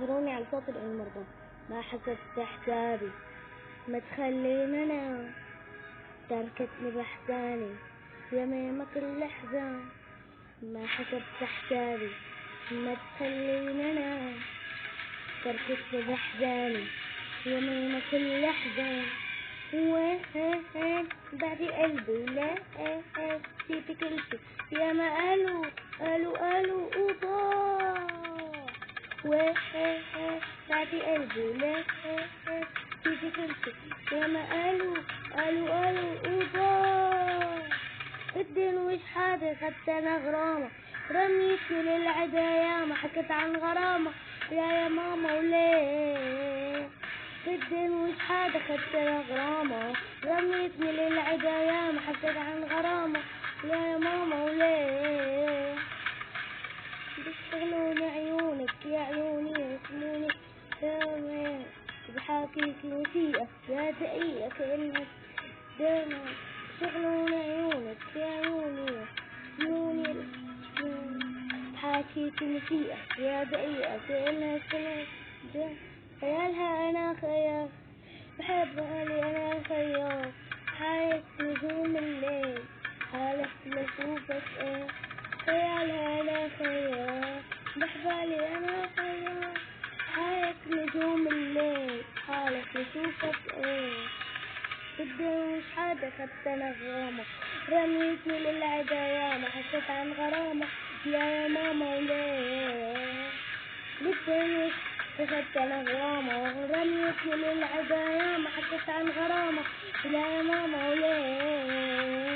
اعذروني على صوت المرضى. ما حسبت حسابي ما تخليني انام، تركتني بحزاني يميمة كل حزان. ما حسبت حسابي ما تخليني انام، تركتني بحزاني يميمة كل حزان. وين بعدي قلبي لا سيبي كل شي يا ما قالوا وضاع. وين بعدي قلبي لا سيبي كل شي يا ما قالوا وضاع. الدين وش حاجة خدت انا غرامة، رميتني للعدا ياما حكت عن غرامة يا ماما وليه. الدين وش حاجة خدت انا غرامة، رميتني للعدا ياما حكت عن غرامة يا ماما وليه. بيشتغلوني عيونك يا عيوني يسموني دايما، بحاكيك مسيئة يا دقيقة كأنك دايما. بيشتغلوني عيونك يا عيوني يسموني بحاكيك مسيئة يا دقيقة كأنك دايما. خيالها أنا خيال بحبها لي أنا خيال، حالة نجوم الليل حالة لأشوفك إيه. خيالها أنا خيال بحبها لي أنا خيال، حالة نجوم الليل حالة لأشوفك إيه. الدنيا مش حاجة خدت أنا غرامة، رميتني للعدا ياما حكيت عن غرامة يا ماما وليه. الدنيا خدت انا غرامة، رميتني للعدا ياما حكيت عن غرامة يا ماما وليه.